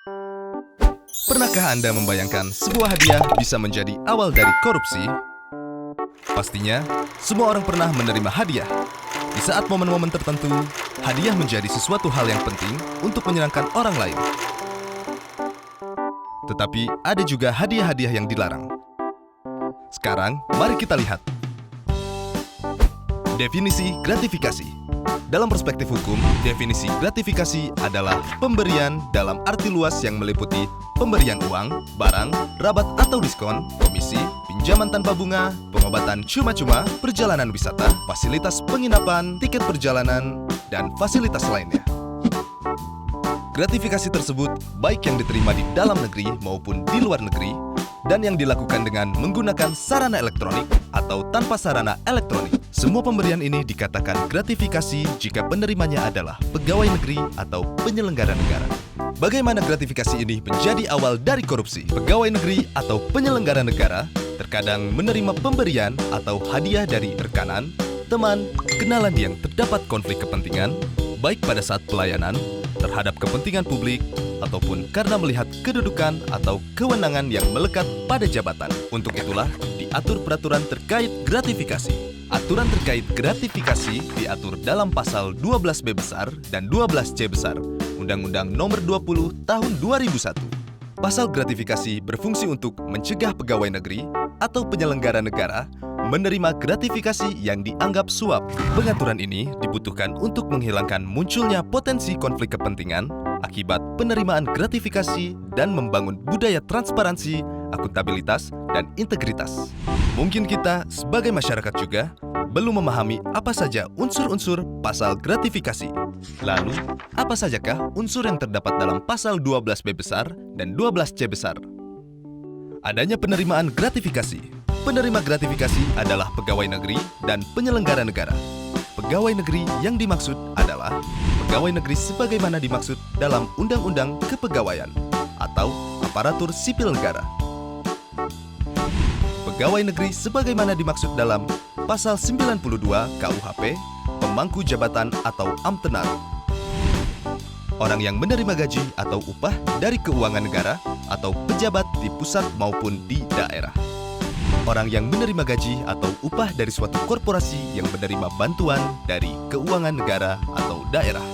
Pernahkah Anda membayangkan sebuah hadiah bisa menjadi awal dari korupsi? Pastinya, semua orang pernah menerima hadiah. Di saat momen-momen tertentu, hadiah menjadi sesuatu hal yang penting untuk menyenangkan orang lain. Tetapi ada juga hadiah-hadiah yang dilarang. Sekarang, mari kita lihat. Definisi gratifikasi. Dalam perspektif hukum, definisi gratifikasi adalah pemberian dalam arti luas yang meliputi pemberian uang, barang, rabat atau diskon, komisi, pinjaman tanpa bunga, pengobatan cuma-cuma, perjalanan wisata, fasilitas penginapan, tiket perjalanan, dan fasilitas lainnya. Gratifikasi tersebut baik yang diterima di dalam negeri maupun di luar negeri, dan yang dilakukan dengan menggunakan sarana elektronik atau tanpa sarana elektronik. Semua pemberian ini dikatakan gratifikasi jika penerimanya adalah pegawai negeri atau penyelenggara negara. Bagaimana gratifikasi ini menjadi awal dari korupsi? Pegawai negeri atau penyelenggara negara terkadang menerima pemberian atau hadiah dari rekanan, teman, kenalan yang terdapat konflik kepentingan, baik pada saat pelayanan, terhadap kepentingan publik, ataupun karena melihat kedudukan atau kewenangan yang melekat pada jabatan. Untuk itulah, diatur peraturan terkait gratifikasi. Aturan terkait gratifikasi diatur dalam pasal 12B besar dan 12C besar, Undang-Undang Nomor 20 Tahun 2001. Pasal gratifikasi berfungsi untuk mencegah pegawai negeri atau penyelenggara negara menerima gratifikasi yang dianggap suap. Pengaturan ini dibutuhkan untuk menghilangkan munculnya potensi konflik kepentingan akibat penerimaan gratifikasi dan membangun budaya transparansi, akuntabilitas, dan integritas. Mungkin kita sebagai masyarakat juga belum memahami apa saja unsur-unsur pasal gratifikasi. Lalu, apa sajakah unsur yang terdapat dalam pasal 12B besar dan 12C besar? Adanya penerimaan gratifikasi. Penerima gratifikasi adalah pegawai negeri dan penyelenggara negara. Pegawai negeri yang dimaksud adalah pegawai negeri sebagaimana dimaksud dalam Undang-Undang Kepegawaian atau aparatur sipil negara. Pegawai negeri sebagaimana dimaksud dalam Pasal 92 KUHP, pemangku jabatan atau amtenar. Orang yang menerima gaji atau upah dari keuangan negara atau pejabat di pusat maupun di daerah. Orang yang menerima gaji atau upah dari suatu korporasi yang menerima bantuan dari keuangan negara atau daerah.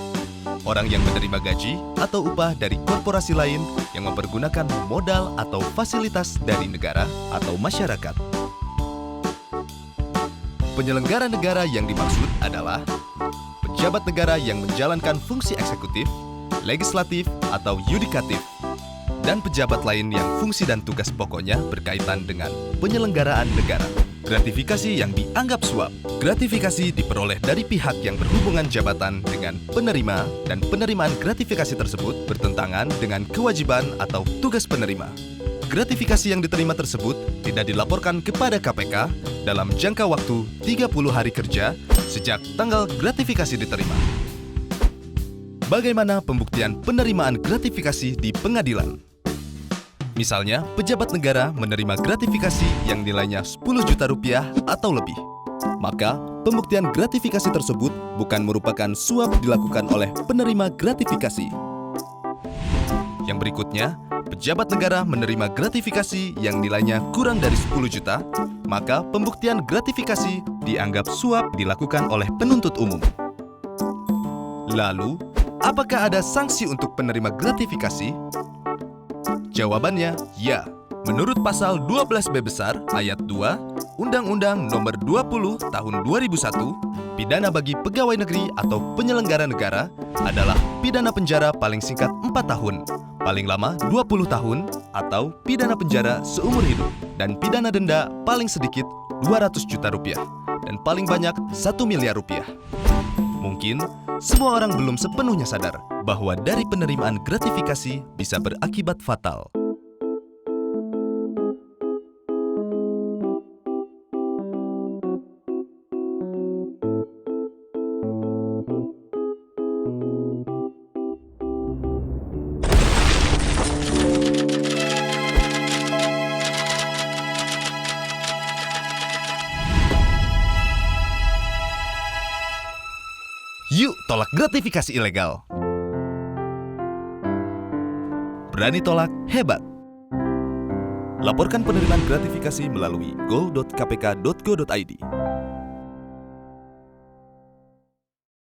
Orang yang menerima gaji atau upah dari korporasi lain yang mempergunakan modal atau fasilitas dari negara atau masyarakat. Penyelenggara negara yang dimaksud adalah pejabat negara yang menjalankan fungsi eksekutif, legislatif, atau yudikatif, dan pejabat lain yang fungsi dan tugas pokoknya berkaitan dengan penyelenggaraan negara. Gratifikasi yang dianggap suap. Gratifikasi diperoleh dari pihak yang berhubungan jabatan dengan penerima, dan penerimaan gratifikasi tersebut bertentangan dengan kewajiban atau tugas penerima. Gratifikasi yang diterima tersebut tidak dilaporkan kepada KPK dalam jangka waktu 30 hari kerja sejak tanggal gratifikasi diterima. Bagaimana pembuktian penerimaan gratifikasi di pengadilan? Misalnya, pejabat negara menerima gratifikasi yang nilainya 10 juta rupiah atau lebih. Maka, pembuktian gratifikasi tersebut bukan merupakan suap dilakukan oleh penerima gratifikasi. Yang berikutnya, pejabat negara menerima gratifikasi yang nilainya kurang dari 10 juta, maka pembuktian gratifikasi dianggap suap dilakukan oleh penuntut umum. Lalu, apakah ada sanksi untuk penerima gratifikasi? Jawabannya, ya. Menurut pasal 12B besar ayat 2 Undang-Undang Nomor 20 Tahun 2001, pidana bagi pegawai negeri atau penyelenggara negara adalah pidana penjara paling singkat 4 tahun, paling lama 20 tahun, atau pidana penjara seumur hidup, dan pidana denda paling sedikit 200 juta rupiah, dan paling banyak 1 miliar rupiah. Mungkin semua orang belum sepenuhnya sadar bahwa dari penerimaan gratifikasi bisa berakibat fatal. Yuk tolak gratifikasi ilegal. Berani tolak, hebat! Laporkan penerimaan gratifikasi melalui go.kpk.go.id.